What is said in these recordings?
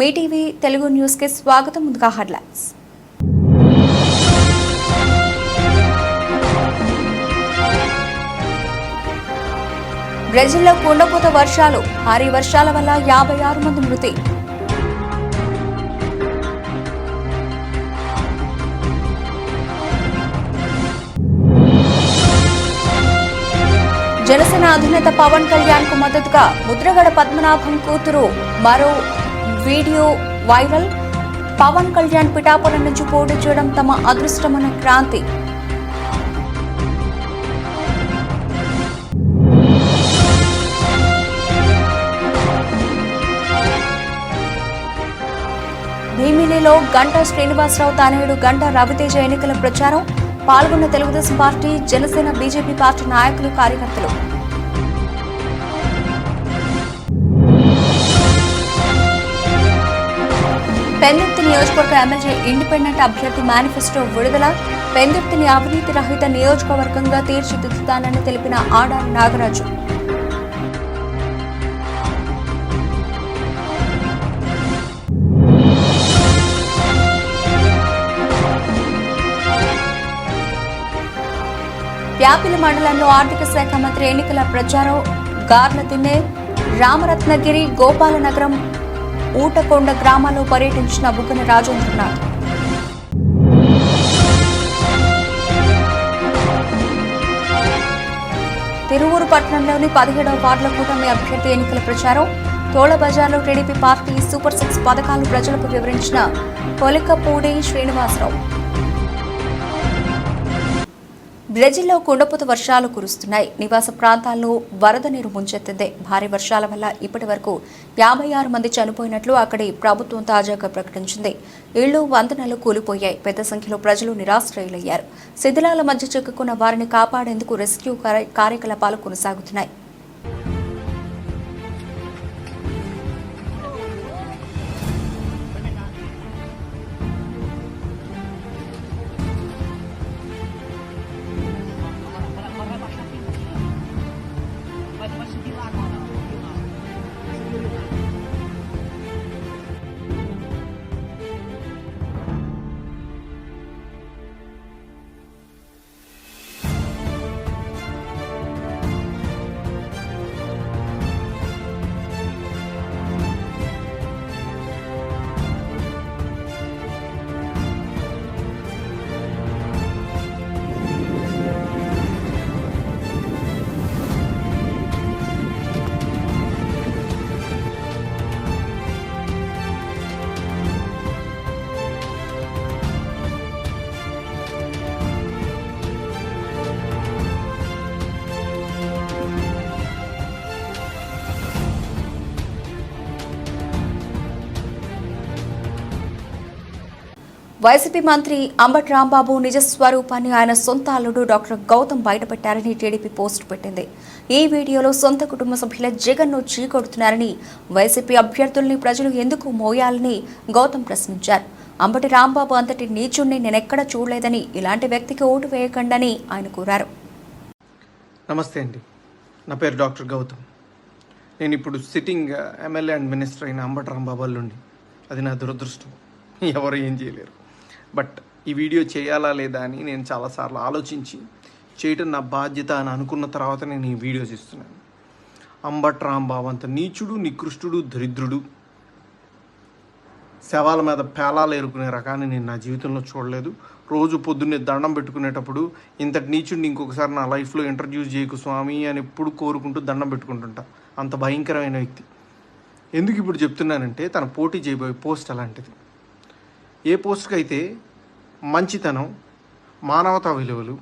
మీ TV Telugu news కి స్వాగతం. ముందుగా హెడ్లైన్స్. బ్రెజిల్లో కుండపోత వర్షాలు, భారీ వర్షాల వల్ల 56 మంది మృతి. జనసేన అధినేత పవన్ కళ్యాణ్ కు మద్దతుగా ముద్రగడ పద్మనాభం కూతురు మరో వీడియో వైరల్. పవన్ కళ్యాణ్ పిఠాపురం నుంచి పోటీ చేయడం తమ అదృష్టమన్న క్రాంతి. భీమిలిలో గంటా శ్రీనివాసరావు తనయుడు గంటా రవితేజ ఎన్నికల ప్రచారం. పాల్గొన్న Telugu Desam party, Janasena, BJP party నాయకులు, కార్యకర్తలు. పెందుర్తి నియోజకవర్గ ఎమ్మెల్యే ఇండిపెండెంట్ అభ్యర్థి మేనిఫెస్టో విడుదల. పెందుర్తిని అవినీతి రహిత నియోజకవర్గంగా తీర్చిదిద్దుతానని తెలిపిన ఆడారి నాగరాజు. యాపిలి మండలంలో ఆర్థిక శాఖ మంత్రి ఎన్నికల ప్రచారం. గార్ల తిన్నే, రామరత్నగిరి, గోపాలనగరం, ఊటకొండ గ్రామాల్లో పర్యటించిన బుగ్గన రాజేంద్రనాథ్. తిరువూరు పట్టణంలోని 17వ వార్డుల కూటమి అభ్యర్థి ఎన్నికల ప్రచారం. తోళబజార్లో టీడీపీ పార్టీ సూపర్ 6 పథకాలు ప్రజలకు వివరించిన పొలికపూడి శ్రీనివాసరావు. బ్రెజిల్లో కుండపోత వర్షాలు కురుస్తున్నాయి. నివాస ప్రాంతాల్లో వరద నీరు ముంచెత్తింది. భారీ వర్షాల వల్ల ఇప్పటి వరకు 56 మంది చనిపోయినట్లు అక్కడి ప్రభుత్వం తాజాగా ప్రకటించింది. ఇళ్లు, వంతెనలు కూలిపోయాయి. పెద్ద సంఖ్యలో ప్రజలు నిరాశ్రయులయ్యారు. శిథిలాల మధ్య చిక్కుకున్న వారిని కాపాడేందుకు రెస్క్యూ కార్యకలాపాలు కొనసాగుతున్నాయి. వైసీపీ మంత్రి అంబటి రాంబాబు నిజ స్వరూపాన్ని ఆయన సొంత అల్లుడు డాక్టర్ గౌతమ్ బయటపెట్టారని టీడీపీ పోస్ట్ పెట్టింది. ఈ వీడియోలో సొంత కుటుంబ సభ్యుల జగన్ను చీకొడుతున్నారని, వైసీపీ అభ్యర్థుల్ని ప్రజలు ఎందుకు మోయాలని గౌతమ్ ప్రశ్నించారు. అంబటి రాంబాబు అంతటి నీచుణ్ణి నేనెక్కడ చూడలేదని, ఇలాంటి వ్యక్తికి ఓటు వేయకండని ఆయన కోరారు. నమస్తే అండి, నా పేరు డాక్టర్ గౌతమ్. నేను ఇప్పుడు సిట్టింగ్ ఎమ్మెల్యే అండ్ మినిస్టర్ అయిన అంబటి రాంబాబు అల్లుండి. అది నా దురదృష్టం, ఎవరు ఏం చేయలేరు. బట్ ఈ వీడియో చేయాలా లేదా అని నేను చాలాసార్లు ఆలోచించి చేయటం నా బాధ్యత అని అనుకున్న తర్వాత నేను ఈ వీడియో చేస్తున్నాను. అంబటి రాంబాబు అంత నీచుడు, నికృష్టుడు, దరిద్రుడు, శవాల మీద పేలాలు ఏరుకునే రకాన్ని నేను నా జీవితంలో చూడలేదు. రోజు పొద్దున్నే దండం పెట్టుకునేటప్పుడు ఇంతటి నీచుడిని ఇంకొకసారి నా లైఫ్లో ఇంట్రడ్యూస్ చేయకు స్వామి అని ఎప్పుడు కోరుకుంటూ దండం పెట్టుకుంటుంటా. అంత భయంకరమైన వ్యక్తి. ఎందుకు ఇప్పుడు చెప్తున్నానంటే, తన పోటీ చేయబోయే పోస్ట్ అలాంటిది. ఏ పోస్ట్కి అయితే మంచితనం, మానవతా విలువలు,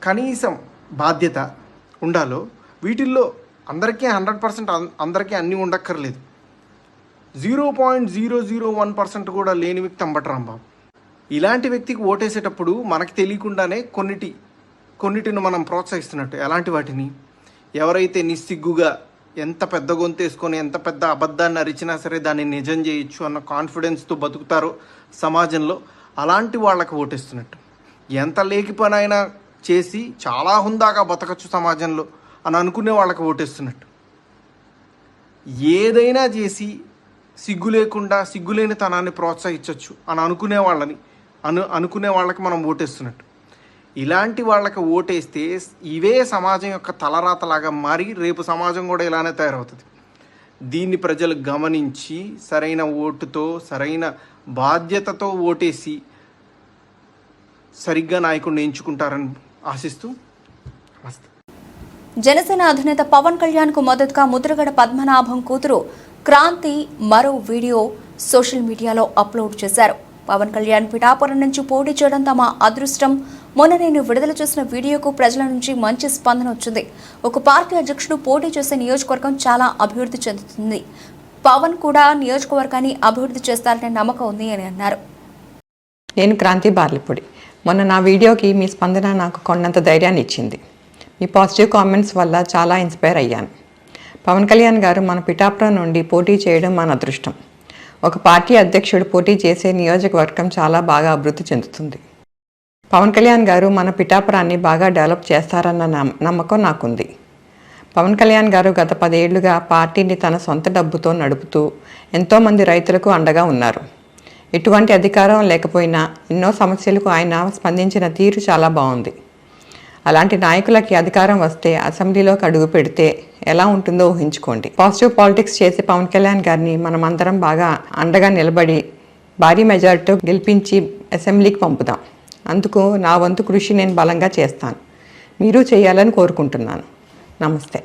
కనీసం బాధ్యత ఉండాలో, వీటిల్లో అందరికీ 100% అందరికీ అన్నీ ఉండక్కర్లేదు. 0.001% కూడా లేని వ్యక్తి అంబటి రాంబాబు. ఇలాంటి వ్యక్తికి ఓటేసేటప్పుడు మనకు తెలియకుండానే కొన్నిటిని మనం ప్రోత్సహిస్తున్నట్టు. ఎలాంటి వాటిని? ఎవరైతే నిస్సిగ్గుగా ఎంత పెద్ద గొంతేసుకొని ఎంత పెద్ద అబద్ధాన్ని అరిచినా సరే దాన్ని నిజం చేయొచ్చు అన్న కాన్ఫిడెన్స్తో బతుకుతారో సమాజంలో, అలాంటి వాళ్ళకి ఓటేస్తున్నట్టు. ఎంత లేకి పని అయినా చేసి చాలా హుందాగా బతకచ్చు సమాజంలో అని అనుకునే వాళ్ళకి ఓటేస్తున్నట్టు. ఏదైనా చేసి సిగ్గు లేకుండా సిగ్గులేని తనాన్ని ప్రోత్సహించవచ్చు అని అనుకునే వాళ్ళకి మనం ఓటేస్తున్నట్టు. ఇలాంటి వాళ్ళకి ఓటేస్తే ఇవే సమాజం యొక్క తలరాతలాగా మారి రేపు సమాజం కూడా ఇలానే తయారవుతుంది. దీన్ని ప్రజలు గమనించి సరైన ఓటుతో సరైన బాధ్యతతో ఓటేసి సరిగ్గా నాయకుడిని ఎంచుకుంటారని ఆశిస్తూ నమస్తే. జనసేన అధినేత పవన్ కళ్యాణ్ కు మద్దతుగా ముద్రగడ పద్మనాభం కూతురు క్రాంతి మరో వీడియో సోషల్ మీడియాలో అప్లోడ్ చేశారు. పవన్ కళ్యాణ్ పిఠాపురం నుంచి పోటీ చేయడం తమ అదృష్టం. మొన్న నేను విడుదల చేసిన వీడియోకు ప్రజల నుంచి మంచి స్పందన వచ్చింది. ఒక పార్టీ అధ్యక్షుడు పోటీ చేసే నియోజకవర్గం చాలా అభివృద్ధి చెందుతుంది. పవన్ కూడా నియోజకవర్గాన్ని అభివృద్ధి చేస్తారనే నమ్మకం ఉంది అని అన్నారు. నేను క్రాంతి బార్లిపూడి. మొన్న నా వీడియోకి మీ స్పందన నాకు కొన్నంత ధైర్యాన్ని ఇచ్చింది. మీ పాజిటివ్ కామెంట్స్ వల్ల చాలా ఇన్స్పైర్ అయ్యాను. పవన్ కళ్యాణ్ గారు మన పిఠాపురం నుండి పోటీ చేయడం మన అదృష్టం. ఒక పార్టీ అధ్యక్షుడు పోటీ చేసే నియోజకవర్గం చాలా బాగా అభివృద్ధి చెందుతుంది. పవన్ కళ్యాణ్ గారు మన పిఠాపురాన్ని బాగా డెవలప్ చేస్తారన్న నమ్మకం నాకుంది. పవన్ కళ్యాణ్ గారు గత 10 ఏళ్లుగా పార్టీని తన సొంత డబ్బుతో నడుపుతూ ఎంతోమంది రైతులకు అండగా ఉన్నారు. ఎటువంటి అధికారం లేకపోయినా ఎన్నో సమస్యలకు ఆయన స్పందించిన తీరు చాలా బాగుంది. అలాంటి నాయకులకి అధికారం వస్తే అసెంబ్లీలోకి అడుగు పెడితే ఎలా ఉంటుందో ఊహించుకోండి. పాజిటివ్ పాలిటిక్స్ చేసి పవన్ కళ్యాణ్ గారిని మనమందరం బాగా అండగా నిలబడి భారీ మెజారిటీతో గెలిపించి అసెంబ్లీకి పంపుదాం. అందుకు నా వంతు కృషి నేను బలంగా చేస్తాను. మీరు చేయాలని కోరుకుంటున్నాను. నమస్తే.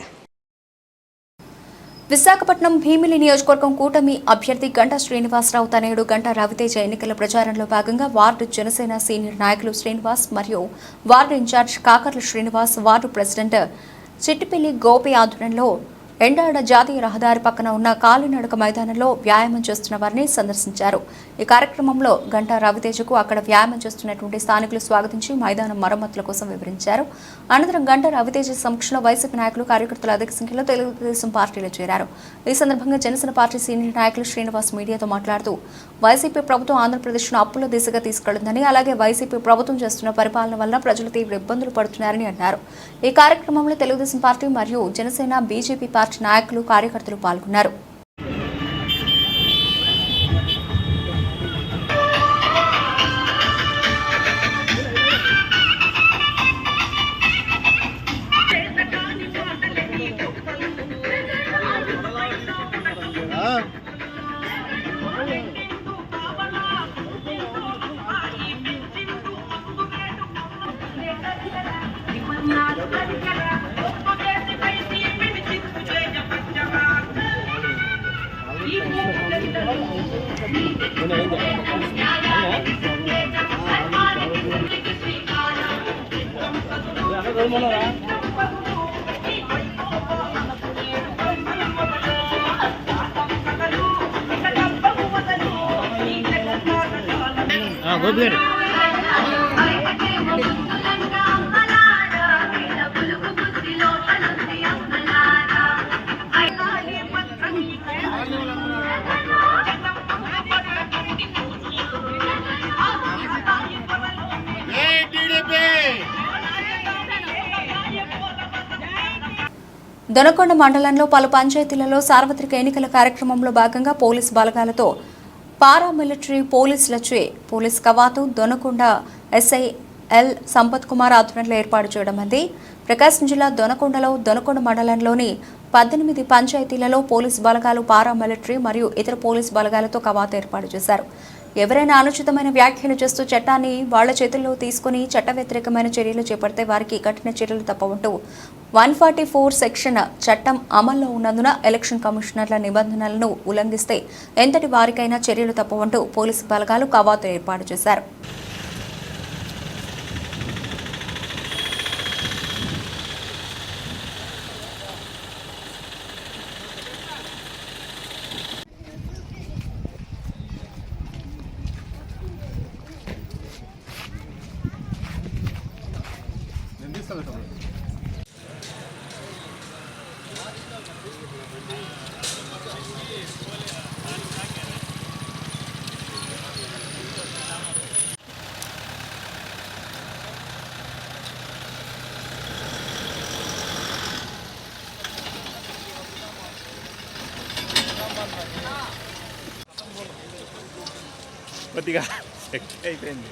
విశాఖపట్నం భీమిలి నియోజకవర్గం కూటమి అభ్యర్థి గంటా శ్రీనివాసరావు తనయుడు గంటా రవితేజ ఎన్నికల ప్రచారంలో భాగంగా వార్డు జనసేన సీనియర్ నాయకులు శ్రీనివాస్ మరియు ward incharge Kakarla Srinivas, ward president Chittipilli Gopi ఆధ్వర్యంలో ఎండాడ జాతీయ రహదారి పక్కన ఉన్న కాలినడక మైదానంలో వ్యాయామం చేస్తున్న వారిని సందర్శించారు. ఈ కార్యక్రమంలో గంటా రవితేజకు అక్కడ వ్యాయామం చేస్తున్నటువంటి స్థానికులు స్వాగతించి మైదానం మరమ్మతుల కోసం వివరించారు. అనంతరం గంటా రవితేజ సమక్షంలో వైసీపీ నాయకులు, కార్యకర్తలు అధిక సంఖ్యలో తెలుగుదేశం పార్టీలో చేరారు. ఈ సందర్భంగా జనసేన పార్టీ సీనియర్ నాయకులు శ్రీనివాస్ మీడియాతో మాట్లాడుతూ వైసీపీ ప్రభుత్వం ఆంధ్రప్రదేశ్ను అప్పుల దిశగా తీసుకెళ్తుందని, అలాగే వైసీపీ ప్రభుత్వం చేస్తున్న పరిపాలన వల్ల ప్రజలు తీవ్ర ఇబ్బందులు పడుతున్నారని అన్నారు. ఈ కార్యక్రమంలో తెలుగుదేశం పార్టీ మరియు జనసేన, బీజేపీ పార్టీ నాయకులు, కార్యకర్తలు పాల్గొన్నారు. దొనకొండ మండలంలో పలు పంచాయతీలలో సార్వత్రిక ఎన్నికల కార్యక్రమంలో భాగంగా పోలీసు బలగాలతో పారామిలిటరీ పోలీసులచే పోలీస్ కవాతు దొనకొండ ఎస్ఐ ఎల్ సంపత్ కుమార్ ఆధ్వర్యంలో ఏర్పాటు చేయడం అంది. ప్రకాశం జిల్లా దొనకొండలో దొనకొండ మండలంలోని 18 పంచాయతీలలో పోలీసు బలగాలు, పారామిలిటరీ మరియు ఇతర పోలీసు బలగాలతో కవాతు ఏర్పాటు చేశారు. ఎవరైనా అనుచితమైన వ్యాఖ్యలు చేస్తూ చట్టాన్ని వాళ్ల చేతుల్లో తీసుకుని చట్ట వ్యతిరేకమైన చర్యలు చేపడితే వారికి కఠిన చర్యలు తప్పవంటూ 144 సెక్షన్ చట్టం అమల్లో ఉన్నందున ఎలక్షన్ కమిషనర్ల నిబంధనలను ఉల్లంఘిస్తే ఎంతటి వారికైనా చర్యలు తప్పవంటూ పోలీసు బలగాలు కవాతు ఏర్పాటు చేశారు. కొద్దిగా శక్తి అయిపోయింది.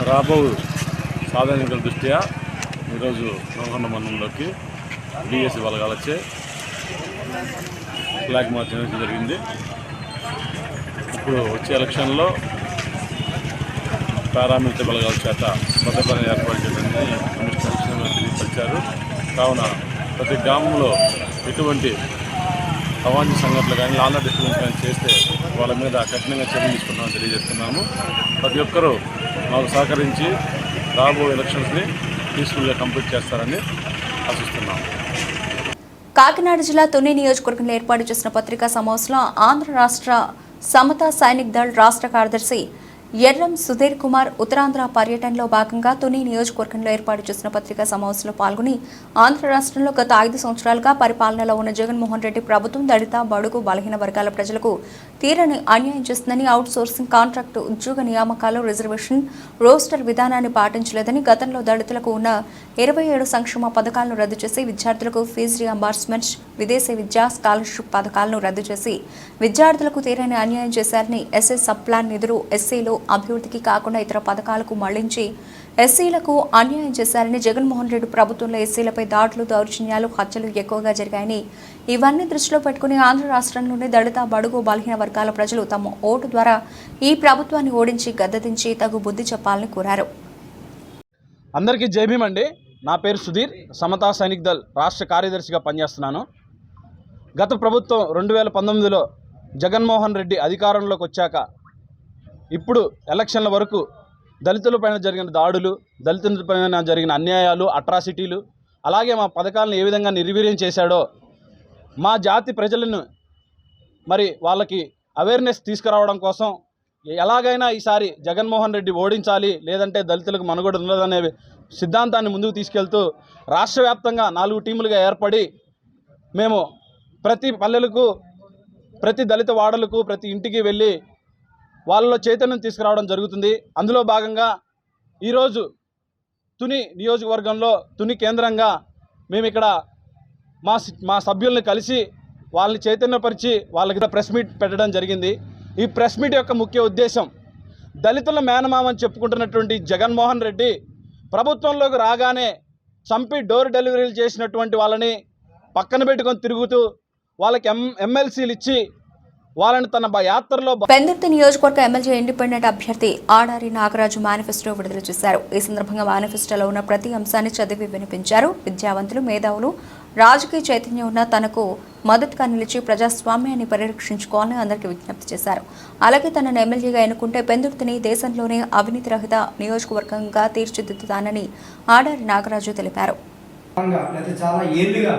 రాబో సాధారణ ఎన్నికల దృష్ట్యా ఈరోజు నల్గొండ మండలంలోకి డిఎస్సి బలగాలొచ్చే ఫ్లాగ్ మార్చ్ అనేది జరిగింది. ఇప్పుడు వచ్చే ఎలక్షన్లో పారామిలిటరీ బలగాల చేత భద్రతను ఏర్పాటు చేయడానికి కమిషనర్ తెలియపరిచారు. కావున ప్రతి గ్రామంలో ఎటువంటి అవాంఛనీయ సంఘటనలు కానీ లాండ్ డిస్టర్బెన్స్ కానీ చేస్తే వాళ్ళ మీద కఠినంగా చర్యలు తీసుకుంటామని తెలియజేస్తున్నాము. ప్రతి ఒక్కరూ మాకు సహకరించి రాబోయే ఎలక్షన్స్ని పీస్ఫుల్గా కంప్లీట్ చేస్తారని ఆశిస్తున్నాము. కాకినాడ జిల్లా తుని నియోజకవర్గంలో ఏర్పాటు చేసిన పత్రికా సమావేశంలో ఆంధ్ర రాష్ట్ర సమతా సైనిక్ దళ్ రాష్ట్ర కార్యదర్శి ఎర్రం సుధీర్ కుమార్ ఉత్తరాంధ్ర పర్యటనలో భాగంగా తుని నియోజకవర్గంలో ఏర్పాటు చేసిన పత్రికా సమావేశంలో పాల్గొని ఆంధ్ర రాష్ట్రంలో గత 5 సంవత్సరాలుగా పరిపాలనలో ఉన్న జగన్మోహన్ రెడ్డి ప్రభుత్వం దళిత, బడుగు, బలహీన వర్గాల ప్రజలకు తీరని అన్యాయం చేస్తుందని, అవుట్ సోర్సింగ్, కాంట్రాక్టు ఉద్యోగ నియామకాలు, రిజర్వేషన్, రోస్టర్ విధానాన్ని పాటించలేదని, గతంలో దళితులకు ఉన్న 27 సంక్షేమ పథకాలను రద్దు చేసి, విద్యార్థులకు ఫీజు రియంబర్స్మెంట్, విదేశీ విద్యా స్కాలర్షిప్ పథకాలను రద్దు చేసి విద్యార్థులకు తీరని అన్యాయం చేశారని, ఎస్ఎస్ సబ్ ప్లాన్ నిధులు ఎస్సీలు అభివృద్ధికి కాకుండా ఇతర పథకాలకు మళ్లించి ఎస్సీలకు అన్యాయం చేశారని, జగన్మోహన్ రెడ్డి ప్రభుత్వంలో ఎస్సీలపై దాడులు, దౌర్జన్యాలు, హత్యలు ఎక్కువగా జరిగాయని, ఇవన్నీ దృష్టిలో పెట్టుకుని ఆంధ్ర రాష్ట్రంలోని దళిత, బడుగు, బలహీన వర్గాల ప్రజలు తమ ఓటు ద్వారా ఈ ప్రభుత్వాన్ని ఓడించి గద్దెదించి తగు బుద్ధి చెప్పాలని కోరారు. అందరికీ జై భీమ్ అండి. నా పేరు సుధీర్, సమతా సైనిక్ దళ్ రాష్ట్ర కార్యదర్శిగా పనిచేస్తున్నాను. గత ప్రభుత్వం 2019లో జగన్మోహన్ రెడ్డి అధికారంలోకి వచ్చాక ఇప్పుడు ఎలక్షన్ల వరకు దళితులపైన జరిగిన దాడులు, దళితులపైన జరిగిన అన్యాయాలు, అట్రాసిటీలు, అలాగే మా పథకాలను ఏ విధంగా నిర్వీర్యం చేశాడో మా జాతి ప్రజలను మరి వాళ్ళకి అవేర్నెస్ తీసుకురావడం కోసం ఎలాగైనా ఈసారి జగన్మోహన్ రెడ్డి ఓడించాలి, లేదంటే దళితులకు మనుగడ ఉండదనే సిద్ధాంతాన్ని ముందుకు తీసుకెళ్తూ రాష్ట్ర వ్యాప్తంగా 4 టీములుగా ఏర్పడి మేము ప్రతి పల్లెలకు, ప్రతి దళిత వాడలకు, ప్రతి ఇంటికి వెళ్ళి వాళ్ళలో చైతన్యం తీసుకురావడం జరుగుతుంది. అందులో భాగంగా ఈరోజు తుని నియోజకవర్గంలో తుని కేంద్రంగా మేము ఇక్కడ మా సభ్యుల్ని కలిసి వాళ్ళని చైతన్యపరిచి వాళ్ళకి ప్రెస్ మీట్ పెట్టడం జరిగింది. ఈ ప్రెస్ మీట్ యొక్క ముఖ్య ఉద్దేశం, దళితుల మేనమామని చెప్పుకుంటున్నటువంటి జగన్మోహన్ రెడ్డి ప్రభుత్వంలోకి రాగానే చంపి డోర్ డెలివరీలు చేసినటువంటి వాళ్ళని పక్కన పెట్టుకొని తిరుగుతూ వాళ్ళకి ఎమ్మెల్సీలు ఇచ్చి వాళ్ళని తన యాత్రలో పెందుర్తి నియోజకవర్గ ఎమ్మెల్యే ఇండిపెండెంట్ అభ్యర్థి ఆడారి నాగరాజు మేనిఫెస్టో విడుదల చేశారు. ఈ సందర్భంగా మేనిఫెస్టోలో ఉన్న ప్రతి అంశాన్ని చదివి వినిపించారు. విద్యావంతులు, మేధావులు, రాజకీయ చైతన్యం ఉన్న తనకు మద్దతుగా నిలిచి ప్రజాస్వామ్యాన్ని పరిరక్షించుకోవాలని అందరికీ విజ్ఞప్తి చేశారు. అలాగే తనను ఎమ్మెల్యేగా ఎన్నుకుంటే పెందుర్తిని దేశంలోనే అవినీతి రహిత నియోజకవర్గంగా తీర్చిదిద్దుతానని ఆడారి నాగరాజు తెలిపారు. లేకపోతే చాలా ఏళ్ళుగా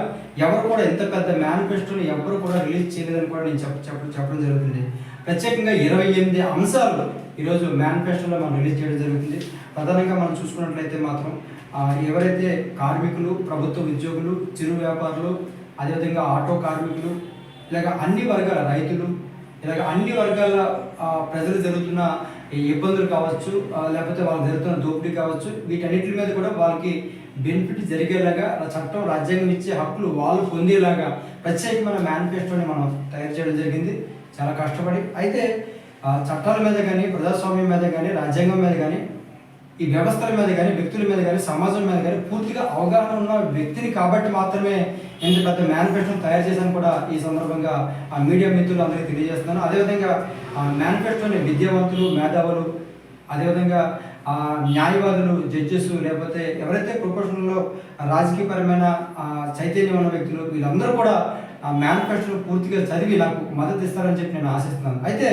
ఎవరు కూడా ఇంత పెద్ద మేనిఫెస్టోని ఎవరు కూడా రిలీజ్ చేయలేదని కూడా నేను చెప్పడం జరుగుతుంది. ప్రత్యేకంగా 28 అంశాలు ఈరోజు మేనిఫెస్టోలో మనం రిలీజ్ చేయడం జరుగుతుంది. ప్రధానంగా మనం చూసుకున్నట్లయితే మాత్రం ఎవరైతే కార్మికులు, ప్రభుత్వ ఉద్యోగులు, చిరు వ్యాపారులు, అదేవిధంగా ఆటో కార్మికులు, ఇలాగ అన్ని వర్గాల రైతులు, ఇలాగ అన్ని వర్గాల ప్రజలు జరుగుతున్న ఇబ్బందులు కావచ్చు, లేకపోతే వాళ్ళకి జరుగుతున్న దోపిడీ కావచ్చు, వీటన్నిటి మీద కూడా వాళ్ళకి బెనిఫిట్ జరిగేలాగా చట్టం, రాజ్యాంగం ఇచ్చే హక్కులు వాళ్ళు పొందేలాగా ప్రత్యేకమైన మేనిఫెస్టోని మనం తయారు చేయడం జరిగింది చాలా కష్టపడి. అయితే చట్టాల మీద కానీ, ప్రజాస్వామ్యం మీద కానీ, రాజ్యాంగం మీద కానీ, ఈ వ్యవస్థల మీద కానీ, వ్యక్తుల మీద కానీ, సమాజం మీద కానీ పూర్తిగా అవగాహన ఉన్న వ్యక్తిని కాబట్టి మాత్రమే ఇంత పెద్ద మేనిఫెస్టోని తయారు చేశాను కూడా ఈ సందర్భంగా మీడియా మిత్రులు అందరికీ తెలియజేస్తున్నాను. అదేవిధంగా మేనిఫెస్టోని విద్యావంతులు, మేధావులు, అదేవిధంగా న్యాయవాదులు, జడ్జెస్, లేకపోతే ఎవరైతే ప్రొఫెషన్లో రాజకీయపరమైన చైతన్యం ఉన్న వ్యక్తులు, వీళ్ళందరూ కూడా మేనిఫెస్టోను పూర్తిగా చదివి నాకు మద్దతు ఇస్తారని చెప్పి నేను ఆశిస్తున్నాను. అయితే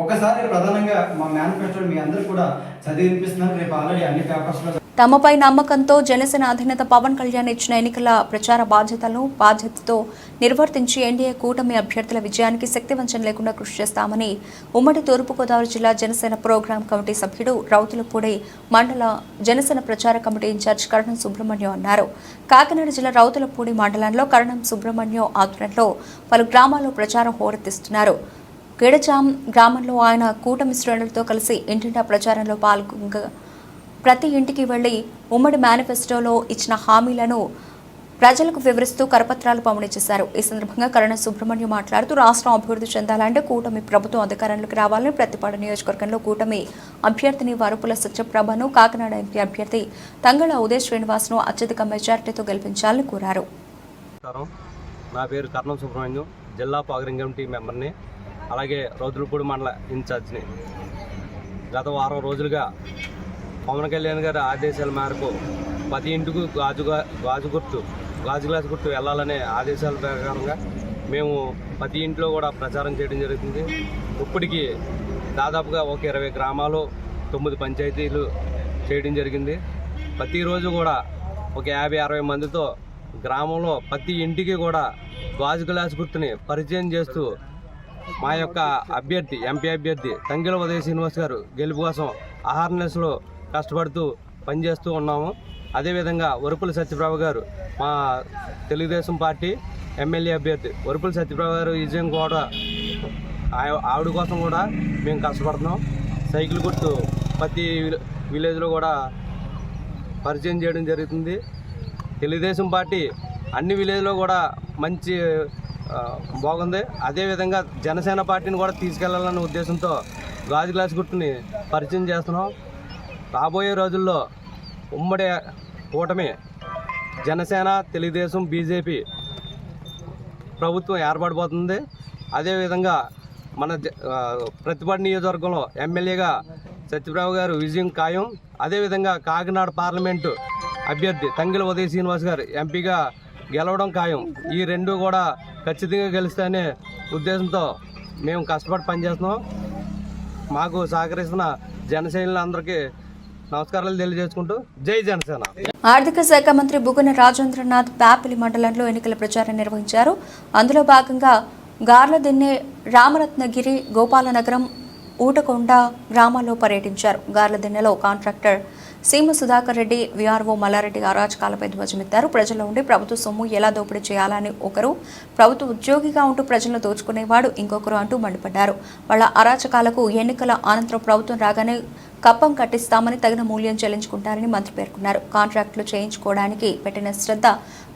ఒకసారి ప్రధానంగా మా మేనిఫెస్టోని మీ అందరూ కూడా చదివి వినిపిస్తున్నాను. రేపు ఆల్రెడీ అన్ని పేపర్స్లో తమపై నమ్మకంతో జనసేన అధినేత పవన్ కళ్యాణ్ ఇచ్చిన ఎన్నికల ప్రచార బాధ్యతతో నిర్వర్తించి ఎన్డీఏ కూటమి అభ్యర్థుల విజయానికి శక్తివంచన లేకుండా కృషి చేస్తామని ఉమ్మడి తూర్పుగోదావరి జిల్లా జనసేన ప్రోగ్రాం కమిటీ సభ్యుడు రౌతులపూడి మండల జనసేన ప్రచార కమిటీ ఇన్ఛార్జ్ కరణం సుబ్రహ్మణ్యం అన్నారు. కాకినాడ జిల్లా రౌతులపూడి మండలంలో కరణం సుబ్రహ్మణ్యం ఆధ్వర్యంలో పలు గ్రామాల్లో ప్రచారం హోరెత్తిస్తున్నారు. గిడజాం గ్రామంలో ఆయన కూటమి శ్రేణులతో కలిసి ఇంటింటా ప్రచారంలో పాల్గొనగా ప్రతి ఇంటికి వెళ్లి ఉమ్మడి మేనిఫెస్టోలో ఇచ్చిన హామీలను ప్రజలకు వివరిస్తూ కరపత్రాలు పంపిణీ చేశారు. ఈ సందర్భంగా కరణం సుబ్రహ్మణ్యం మాట్లాడుతూ రాష్ట్రం అభివృద్ధి చెందాలంటే కూటమి ప్రభుత్వం అధికారంలోకి రావాలని, ప్రతిపాడు నియోజకవర్గంలో కూటమి అభ్యర్థిని వరుపుల సత్యప్రభను, కాకినాడ ఎంపీ అభ్యర్థి తంగళ ఉదయ్ శ్రీనివాస్ను అత్యధిక మెజార్టీతో గెలిపించాలని కోరారు. నా పేరు కరణం సుబ్రహ్మణ్యం, జిల్లా పాగరింగ్ కమిటీ మెంబర్ని, అలాగే రౌతులపూడి మండల ఇన్ఛార్జిని. గత వారం రోజులుగా పవన్ కళ్యాణ్ గారి ఆదేశాల మేరకు ప్రతి ఇంటికి గాజు గ్లాస్ గుర్తు వెళ్ళాలనే ఆదేశాల ప్రకారంగా మేము ప్రతి ఇంట్లో కూడా ప్రచారం చేయడం జరుగుతుంది. ఇప్పటికీ దాదాపుగా ఒక 20 గ్రామాలు 9 పంచాయతీలు చేయడం జరిగింది. ప్రతిరోజు కూడా ఒక 50-60 మందితో గ్రామంలో ప్రతి ఇంటికి కూడా గాజు గ్లాస్ గుర్తుని పరిచయం చేస్తూ మా యొక్క అభ్యర్థి ఎంపీ అభ్యర్థి తంగెల ఉదయ్ శ్రీనివాస్ గారు గెలుపు కోసం అహర్నెస్లో కష్టపడుతూ పనిచేస్తూ ఉన్నాము. అదేవిధంగా వరుపుల సత్యప్రభ గారు మా తెలుగుదేశం పార్టీ ఎమ్మెల్యే అభ్యర్థి వరుపుల సత్యప్రభ గారు విజయం కూడా ఆవిడ కోసం కూడా మేము కష్టపడుతున్నాం. సైకిల్ గుర్తు ప్రతి విలేజ్లో కూడా పరిచయం చేయడం జరుగుతుంది. తెలుగుదేశం పార్టీ అన్ని విలేజ్లో కూడా మంచి బాగుంది. అదేవిధంగా జనసేన పార్టీని కూడా తీసుకెళ్లాలనే ఉద్దేశంతో గాజు గ్లాస్ గుర్తుని పరిచయం చేస్తున్నాం. రాబోయే రోజుల్లో ఉమ్మడి కూటమి జనసేన, తెలుగుదేశం, బీజేపీ ప్రభుత్వం ఏర్పడిపోతుంది. అదేవిధంగా మన ప్రతిపాడు నియోజకవర్గంలో ఎమ్మెల్యేగా సత్యప్రభ గారు విజయం ఖాయం. అదేవిధంగా కాకినాడ పార్లమెంటు అభ్యర్థి తంగెల ఉదయ్ శ్రీనివాస్ గారు ఎంపీగా గెలవడం ఖాయం. ఈ రెండు కూడా ఖచ్చితంగా గెలుస్తాయనే ఉద్దేశంతో మేము కష్టపడి పనిచేస్తున్నాం. మాకు సహకరిస్తున్న జనసేనలందరికీ నమస్కారాలు తెలియజేసుకుంటూ జై జనసేన. ఆర్థిక శాఖ మంత్రి బుగ్గన రాజేంద్రనాథ్ ప్యాపిలి మండలంలో ఎన్నికల ప్రచారం నిర్వహించారు. అందులో భాగంగా గార్లదిన్నె, రామరత్నగిరి, గోపాలనగరం, ఊటకొండ గ్రామాల్లో పర్యటించారు. గార్లదిన్నెలో కాంట్రాక్టర్ సీమ సుధాకర్ రెడ్డి, వీఆర్ఓ మల్లారెడ్డి అరాచకాలపై ధ్వజమెత్తారు. ప్రజల్లో ఉండి ప్రభుత్వ సొమ్ము ఎలా దోపిడీ చేయాలని ఒకరు, ప్రభుత్వ ఉద్యోగిగా ఉంటూ ప్రజలను దోచుకునేవాడు ఇంకొకరు అంటూ మండిపడ్డారు. వాళ్ళ అరాచకాలకు ఎన్నికల అనంతరం ప్రభుత్వం రాగానే కప్పం కట్టిస్తామని తగిన మూల్యం చెల్లించుకుంటారని మంత్రి పేర్కొన్నారు. కాంట్రాక్టులు చేయించుకోవడానికి పెట్టిన శ్రద్ధ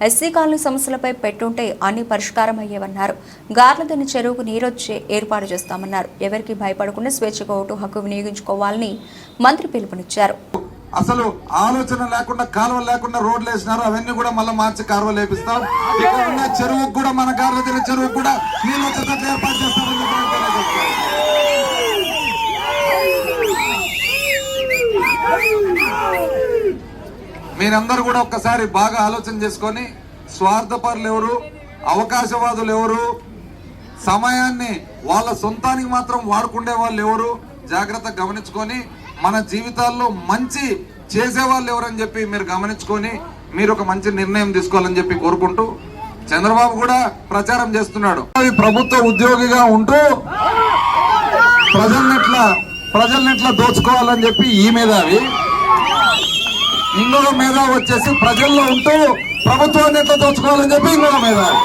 ఎస్సీ కాలనీ సమస్యలపై పెట్టుంటే అన్ని పరిష్కారం అయ్యేవన్నారు. గార్లదిన్నె చెరువుకు నీరొచ్చే ఏర్పాటు చేస్తామన్నారు. ఎవరికి భయపడకుండా స్వేచ్ఛగా ఓటు హక్కు వినియోగించుకోవాలని మంత్రి పిలుపునిచ్చారు. అసలు ఆలోచన లేకుండా, కాలువలు లేకుండా రోడ్లు వేసినారు. అవన్నీ కూడా మళ్ళీ మార్చి కాలువలు వేపిస్తాం. ఇక్కడ ఉన్న చెరువుకు కూడా, మన గార్లదిన్నె చెరువుకు కూడా నీళ్ళు వచ్చేటట్లు ఏర్పాటు చేస్తామని మీరందరూ కూడా ఒక్కసారి బాగా ఆలోచన చేసుకొని, స్వార్థపరులు ఎవరు, అవకాశవాదులు ఎవరు, సమయాన్ని వాళ్ళ సొంతానికి మాత్రం వాడుకునే వాళ్ళు ఎవరు జాగ్రత్తగా గమనించుకొని, మన జీవితాల్లో మంచి చేసేవాళ్ళు ఎవరని చెప్పి మీరు గమనించుకొని మీరు ఒక మంచి నిర్ణయం తీసుకోవాలని చెప్పి కోరుకుంటూ, చంద్రబాబు కూడా ప్రచారం చేస్తున్నాడు. ప్రభుత్వ ఉద్యోగిగా ఉంటూ ప్రజల్నెట్లా దోచుకోవాలని చెప్పి ఈ మేధావి, ఇంకొక మేధావి వచ్చేసి ప్రజల్లో ఉంటూ ప్రభుత్వాన్ని ఎట్లా దోచుకోవాలని చెప్పి ఇంకొక మేధావి.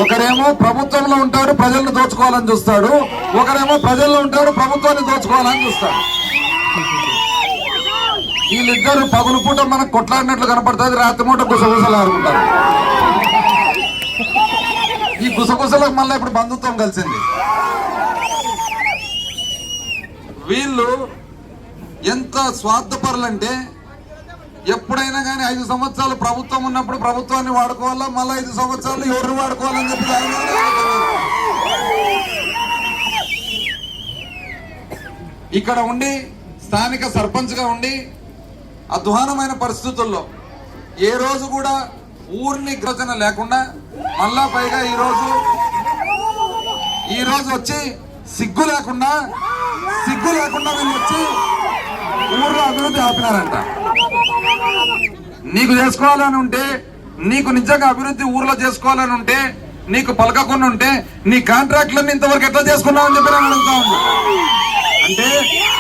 ఒకరేమో ప్రభుత్వంలో ఉంటాడు, ప్రజలను దోచుకోవాలని చూస్తాడు. ఒకరేమో ప్రజల్లో ఉంటాడు, ప్రభుత్వాన్ని దోచుకోవాలని చూస్తాడు. వీళ్ళిద్దరు పగులు పూట మనకు కొట్లాడినట్లు కనపడుతుంది, రాత్రి మూట గుసగుసలు ఆడుకుంటారు. ఈ గుసగుసలకు మళ్ళీ ఇప్పుడు బంధుత్వం కలిసింది. వీళ్ళు ఎంత స్వార్థపరులంటే, ఎప్పుడైనా కానీ 5 సంవత్సరాలు ప్రభుత్వం ఉన్నప్పుడు ప్రభుత్వాన్ని వాడుకోవాలా, మళ్ళీ 5 సంవత్సరాలు ఎవరు వాడుకోవాలని చెప్పి ఇక్కడ ఉండి స్థానిక సర్పంచ్గా ఉండి అధ్వానమైన పరిస్థితుల్లో ఏ రోజు కూడా ఊరిని గ్రచన లేకుండా, మళ్ళా పైగా ఈరోజు వచ్చి సిగ్గు లేకుండా వీళ్ళు వచ్చి ఊర్లో అభివృద్ధి ఆపినారంట. నీకు చేసుకోవాలని ఉంటే, నీకు నిజంగా అభివృద్ధి ఊర్లో చేసుకోవాలని ఉంటే, నీకు పలకకుండా ఉంటే నీ కాంట్రాక్టులన్నీ ఇంతవరకు ఎట్లా చేసుకున్నావు అని చెప్పి నేను అడుగుతా ఉన్నా. అంటే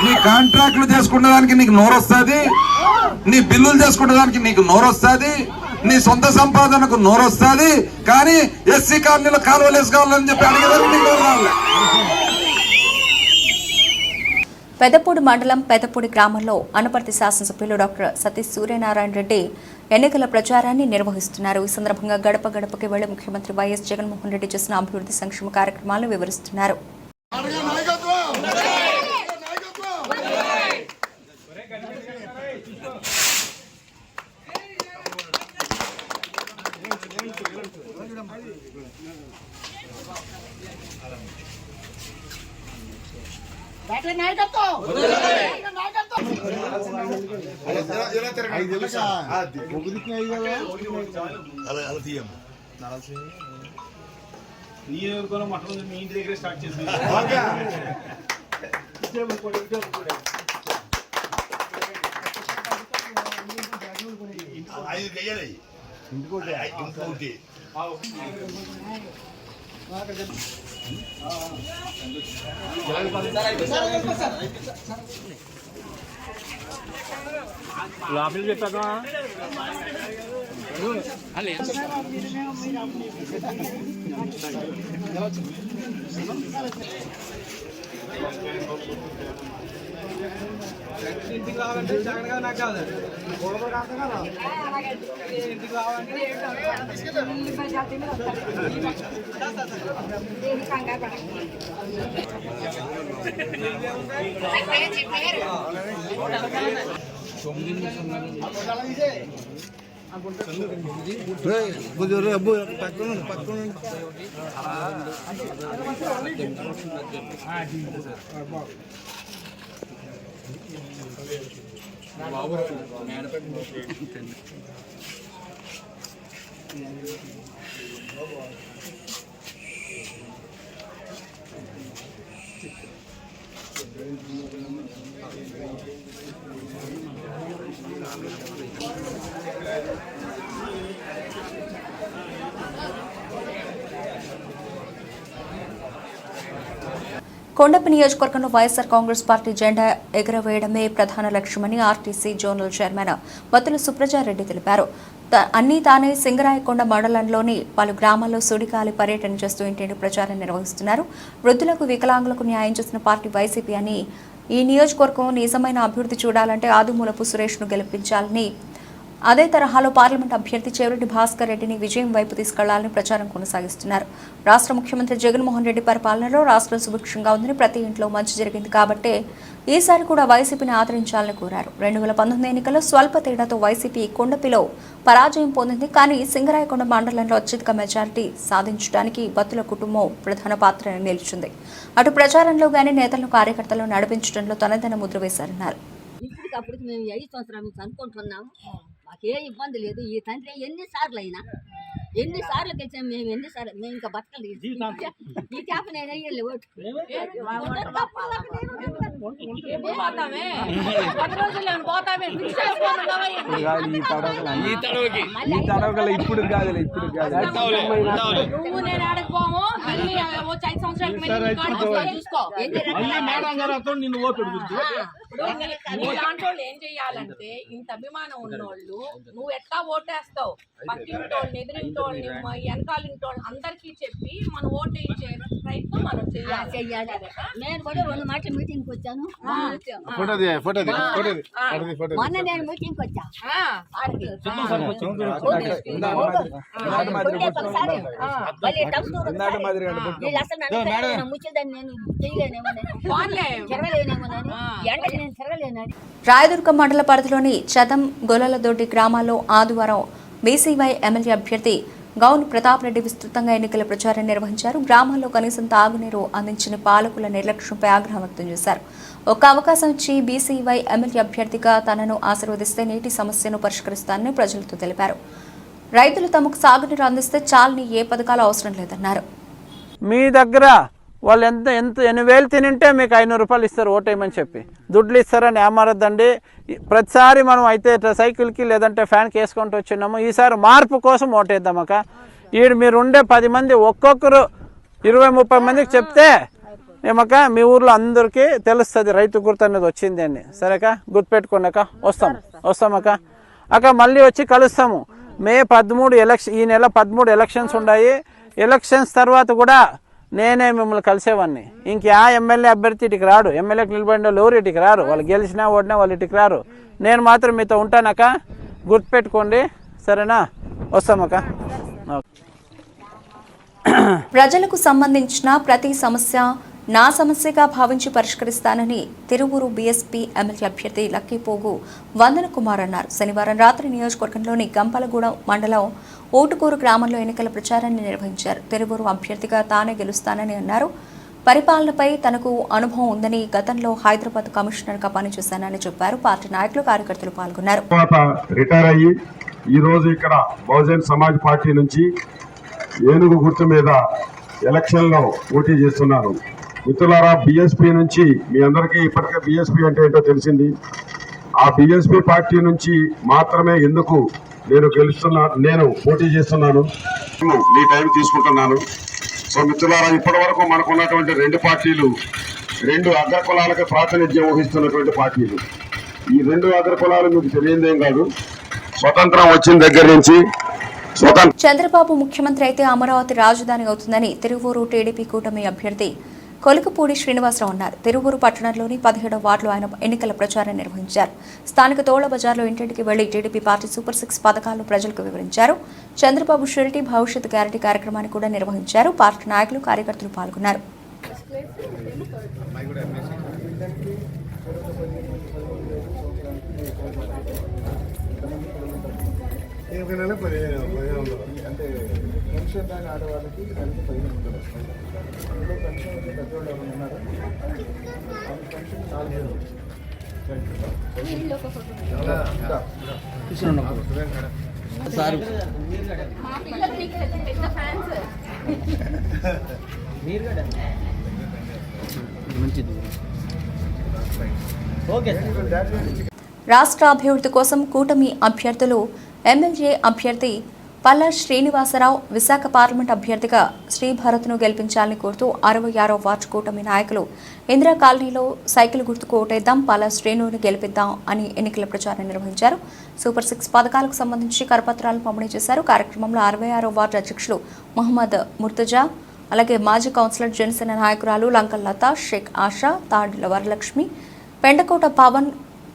నీ కాంట్రాక్టులు చేసుకునే దానికి నీకు నోరు వస్తుంది, నీ బిల్లులు చేసుకునే దానికి నీకు నోరు వస్తుంది, నీ సొంత సంపాదనకు నోరు వస్తుంది, కానీ ఎస్సీ కాలనీలో కాలువలు వేసుకోవాలని చెప్పి అడిగేదానికి నీకు నోరు రావాలి. పెదపూడి మండలం పెదపూడి గ్రామంలో అనపర్తి శాసనసభ్యులు డాక్టర్ సతీష్ సూర్యనారాయణ రెడ్డి ఎన్నికల ప్రచారాన్ని నిర్వహిస్తున్నారు. ఈ సందర్భంగా గడప గడపకి వెళ్లి ముఖ్యమంత్రి వైఎస్ జగన్మోహన్ రెడ్డి చేసిన అభివృద్ధి సంక్షేమ కార్యక్రమాలను వివరిస్తున్నారు. మీ ఇంటి దగ్గర స్టార్ట్ చేసి లోపలికి చెప్పాక ఇంటికి కావాలంటే జగన్ గారు నాకు కాదు ఇంటికి కావాలంటే కొండపి నియోజకవర్గంలో వైఎస్ఆర్ కాంగ్రెస్ పార్టీ జెండా ఎగురవేయడమే ప్రధాన లక్ష్యమని ఆర్టీసీ జోనల్ చైర్మన్ వత్తుల సుప్రజారెడ్డి తెలిపారు. అన్నీ తానే సింగరాయకొండ మండలంలోని పలు గ్రామాల్లో సుడిగాలి పర్యటన చేస్తూ ఇంటింటి ప్రచారం నిర్వహిస్తున్నారు. వృద్ధులకు, వికలాంగులకు న్యాయం చేసిన పార్టీ వైసీపీ అని, ఈ నియోజకవర్గం నిజమైన అభివృద్ధి చూడాలంటే ఆదిమూలపు సురేష్ను గెలిపించాలని, అదే తరహాలో పార్లమెంట్ అభ్యర్థి చెవిరెడ్డి భాస్కర్ రెడ్డిని విజయం వైపు తీసుకెళ్లాలని ప్రచారం కొనసాగిస్తున్నారు. రాష్ట్ర ముఖ్యమంత్రి జగన్మోహన్ రెడ్డి పరిపాలనలో రాష్ట్రం సుభిక్షంగా ఉందని, ప్రతి ఇంట్లో మంచి జరిగింది కాబట్టే ఈసారి కూడా వైసీపీని ఆదరించాలని కోరారు. 2019 ఎన్నికల్లో స్వల్ప తేడాతో వైసీపీ కొండపిలో పరాజయం పొందింది. కానీ సింగరాయకొండ మండలంలో అత్యధిక మెజారిటీ సాధించడానికి వత్తుల కుటుంబం ప్రధాన పాత్ర నిలిచింది. అటు ప్రచారంలో గానీ నేతలను, కార్యకర్తలను నడిపించడంలో తనదైన ముద్ర వేశారన్నారు. ఇప్పటికప్పుడు మేము 5 సంవత్సరాల నుంచి అనుకుంటున్నాము. మాకే ఇబ్బంది లేదు. ఈ తండ్రి ఎన్నిసార్లు గెలిచాము మేము, ఎన్నిసార్లు మేము ఇంకా బతకలేదు. ఈ చేప నేను అయ్యలే ఓటు ఇప్పుడు కాదు నువ్వు నేను ఆడకపోము. వచ్చి 5 సంవత్సరాలకి చూసుకో. నిన్ను ఓటు దాంట్లో ఏం చెయ్యాలంటే, ఇంత అభిమానం ఉన్నోళ్ళు నువ్వు ఎట్లా ఓటేస్తావు, పక్కింటోళ్ళని, ఎదురింటోళ్ళని, వెనకాలింటోళ్ళని అందరికీ చెప్పి మనం ఓటు ఇచ్చే ప్రయత్నం మనం చెయ్యాలి. నేను కూడా 2 మాటలు మీటింగ్ కి వచ్చాను. మొన్న నేను మీటింగ్ కి వచ్చా. ముచ్చదని నేను రాయదుర్గం మండల పరిధిలోని చదం, గొల్లలదొడ్డి గ్రామాల్లో ఆదివారం బీసీవై ఎమ్మెల్యే అభ్యర్థి గౌన్ ప్రతాప్ రెడ్డి విస్తృతంగా ఎన్నికల ప్రచారం నిర్వహించారు. గ్రామాల్లో కనీసం తాగునీరు అందించిన పాలకుల నిర్లక్ష్యంపై ఆగ్రహం వ్యక్తం చేశారు. ఒక అవకాశం ఇచ్చి బీసీవై ఎమ్మెల్యే అభ్యర్థిగా తనను ఆశీర్వదిస్తే నీటి సమస్యను పరిష్కరిస్తానని ప్రజలతో తెలిపారు. రైతులు తమకు సాగునీరు అందిస్తే చాలని ఏ పథకాలు అవసరం లేదన్నారు. మీ దగ్గర వాళ్ళు ఎన్ని వేలు తినింటే మీకు 500 రూపాయలు ఇస్తారు ఓటేయమని చెప్పి, దుడ్లు ఇస్తారని ఏమారద్దండి. ప్రతిసారి మనం అయితే సైకిల్కి లేదంటే ఫ్యాన్కి వేసుకుంటూ వచ్చినాము. ఈసారి మార్పు కోసం ఓటేద్దామక్క. మీరు ఉండే 10 మంది ఒక్కొక్కరు 20-30 మందికి చెప్తే ఏమక్క మీ ఊర్లో అందరికీ తెలుస్తుంది రైతు గుర్తు అనేది వచ్చింది అని. సరేక గుర్తుపెట్టుకోండి అక్క. వస్తామక్క. అక్క మళ్ళీ వచ్చి కలుస్తాము. మే 13 ఎలక్షన్, ఈ నెల 13 ఎలక్షన్స్ ఉన్నాయి. ఎలక్షన్స్ తర్వాత కూడా నేనే మిమ్మల్ని కలిసేవాడిని. ఇంక ఎమ్మెల్యే అభ్యర్థి ఇటుకు రాడు, ఎమ్మెల్యేకి నిలబడిన వాళ్ళు ఎవరు ఇటుకు రారు, వాళ్ళు గెలిచినా ఓడినా వాళ్ళు ఇటుకు రారు. నేను మాత్రం మీతో ఉంటానక్క, గుర్తుపెట్టుకోండి, సరేనా? వస్తామక్క. ప్రజలకు సంబంధించిన ప్రతి సమస్య నా సమస్యగా భావించి పరిష్కరిస్తానని తిరువూరు బీఎస్పీ ఎమ్మెల్యే అభ్యర్థి లక్కీపోగు వందన కుమార్ అన్నారు. శనివారం రాత్రి నియోజకవర్గంలోని గంపలగూడెం మండలం ఓటుకూరు గ్రామంలో ఎన్నికల ప్రచారాన్ని నిర్వహించారు. తిరువూరు అభ్యర్థిగా తానే గెలుస్తానని అన్నారు. పరిపాలనపై తనకు అనుభవం ఉందని, గతంలో హైదరాబాద్ కమిషనర్గా పనిచేశానని చెప్పారు. పార్టీ నాయకులు, కార్యకర్తలు పాల్గొన్నారు. రిటైర్ అయ్యి ఈ రోజు ఇక్కడ బహుజన్ సమాజ్ పార్టీ నుంచి ఏనుగు గుర్తు మీద ఎలక్షన్లో పోటీ చేస్తున్నాను. మిత్రులారా, బీఎస్పీ నుంచి మీ అందరికీ ఇప్పటికే బీఎస్పీ అంటే ఏంటో తెలిసింది. ఆ బీఎస్పీ పార్టీ నుంచి మాత్రమే ఎందుకు నేను పోటీ చేస్తున్నాను, మీ టైం తీసుకుంటున్నాను. సో మిత్రులారా, ఇప్పటి వరకు మనకు ఉన్నటువంటి రెండు పార్టీలు 2 అగ్రకులాలకు ప్రాతినిధ్యం వహిస్తున్నటువంటి పార్టీలు. ఈ 2 అగ్రకులాలు మీకు తెలియదేం కాదు. స్వతంత్రం వచ్చిన దగ్గర నుంచి చంద్రబాబు ముఖ్యమంత్రి అయితే అమరావతి రాజధాని అవుతుందని తిరువూరు టీడీపీ కూటమి అభ్యర్థి కొలికపూడి శ్రీనివాసరావు అన్నారు. తిరువూరు పట్టణంలోని 17వ వార్డులో ఆయన ఎన్నికల ప్రచారం నిర్వహించారు. స్థానిక తోళ్ల బజార్లో ఇంటింటికి వెళ్లి టీడీపీ పార్టీ సూపర్ 6 పథకాలను ప్రజలకు వివరించారు. చంద్రబాబు షూరిటీ భవిష్యత్ గ్యారంటీ కార్యక్రమాన్ని కూడా నిర్వహించారు. పార్టీ నాయకులు, కార్యకర్తలు పాల్గొన్నారు. అంటే పెన్షన్ దాని ఆడవాళ్ళకి దానికి 1500 వస్తాయి. అందులో పెన్షన్ వచ్చి పెద్దవాళ్ళు ఎవరు ఉన్నారా? పెన్షన్ 4000. రాష్ట్ర అభివృద్ధి కోసం కూటమి అభ్యర్థులు ఎమ్మెల్యే అభ్యర్థి పల్లా శ్రీనివాసరావు, విశాఖ పార్లమెంట్ అభ్యర్థిగా శ్రీభరత్ను గెలిపించాలని కోరుతూ 66వ వార్డు కూటమి నాయకులు ఇందిరా కాలనీలో సైకిల్ గుర్తుకు ఓటేద్దాం, పల్లా శ్రీనుని గెలిపిద్దాం అని ఎన్నికల ప్రచారం నిర్వహించారు. సూపర్ 6 పథకాలకు సంబంధించి కరపత్రాలను పంపిణీ చేశారు. కార్యక్రమంలో 66వ వార్డు అధ్యక్షులు మహమ్మద్ ముర్తజా, అలాగే మాజీ కౌన్సిలర్ జనసేన నాయకురాలు లంకల్ లత, షేక్ ఆషా, తాడుల వరలక్ష్మి, పెండకోట పవన్,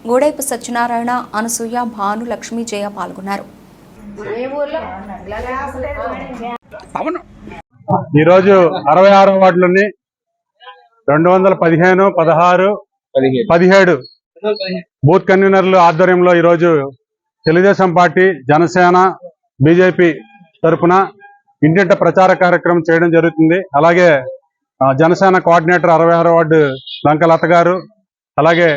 గూడైపు సత్యనారాయణ, అనసూయ, భాను, లక్ష్మి, జయ పాల్గొన్నారు. ఈరోజు 66వ వార్డులోని 215, 16, 17 బూత్ కన్వీనర్లు ఆధ్వర్యంలో ఈరోజు తెలుగుదేశం పార్టీ, జనసేన, బీజేపీ తరఫున ఇంటింట ప్రచార కార్యక్రమం చేయడం జరుగుతుంది. అలాగే జనసేన కోఆర్డినేటర్ 66వ వార్డు లంకలత గారు, అలాగే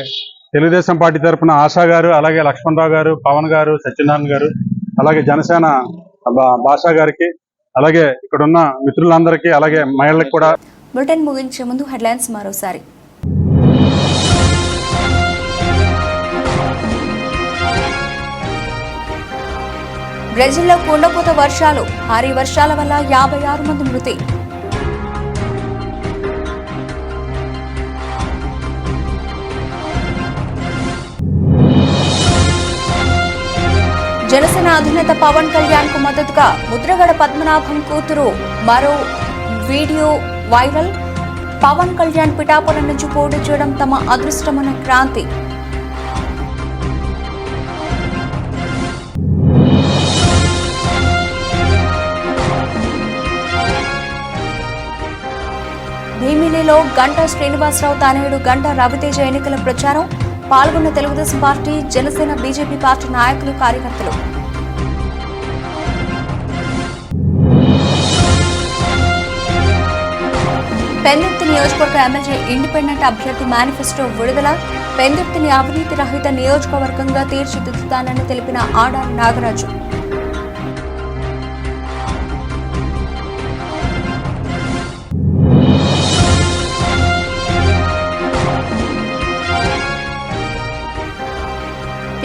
తెలుగుదేశం పార్టీ తరఫున ఆశా గారు, అలాగే లక్ష్మణరావు గారు, పవన్ గారు, సత్యనారాయణ గారు, అలాగే జనసేన భాషా గారికి, అలాగే ఇక్కడ ఉన్న మిత్రులందరికీ, అలాగే మహిళలకు కూడా. బులెటిన్ ముగించే ముందు హెడ్లైన్స్ మరోసారి. బ్రెజిల్లో కుండపోత వర్షాలు, భారీ వర్షాల వల్ల 56 మంది మృతి. జనసేన అధినేత పవన్ కళ్యాణ్ కు మద్దతుగా ముద్రగడ పద్మనాభం కూతురు మరో వీడియో వైరల్. పవన్ కళ్యాణ్ పిఠాపురం నుంచి పోటీ చేయడం తమ అదృష్టమైన క్రాంతి. భీమిలిలో గంటా శ్రీనివాసరావు తనయుడు గంటా రవితేజ ఎన్నికల ప్రచారం. పాల్గొన్న Telugu Desam party, Janasena, BJP party నాయకులు, కార్యకర్తలు. పెందుర్తి నియోజకవర్గ ఎమ్మెల్యే ఇండిపెండెంట్ అభ్యర్థి మేనిఫెస్టో విడుదల. పెందుర్తిని అవినీతి రహిత నియోజకవర్గంగా తీర్చిదిద్దుతానని తెలిపిన ఆడారి నాగరాజు.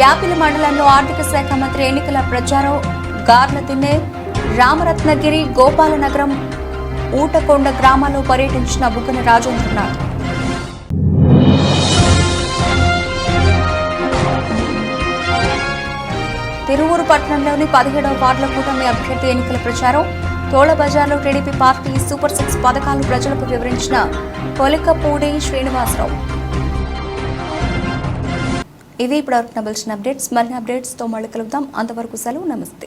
యాపిలి మండలంలో ఆర్థిక శాఖ మంత్రి ఎన్నికల ప్రచారం. గార్ల తిన్నే, రామరత్నగిరి, గోపాలనగరం, ఊటకొండ గ్రామాల్లో పర్యటించిన బుగ్గన రాజేంద్రనాథ్. తిరువూరు పట్టణంలోని 17వ వార్డుల కూటమి అభ్యర్థి ఎన్నికల ప్రచారం. తోళ్ల బజార్లో టీడీపీ పార్టీ సూపర్ 6 పథకాలు ప్రజలకు వివరించిన కొలికపూడి శ్రీనివాసరావు. ఇవి ఇప్పుడు నబల్చిన అప్డేట్స్. మరిన్ని అప్డేట్స్తో మళ్ళీ కలుద్దాం. అంతవరకు సెలవు. నమస్తే.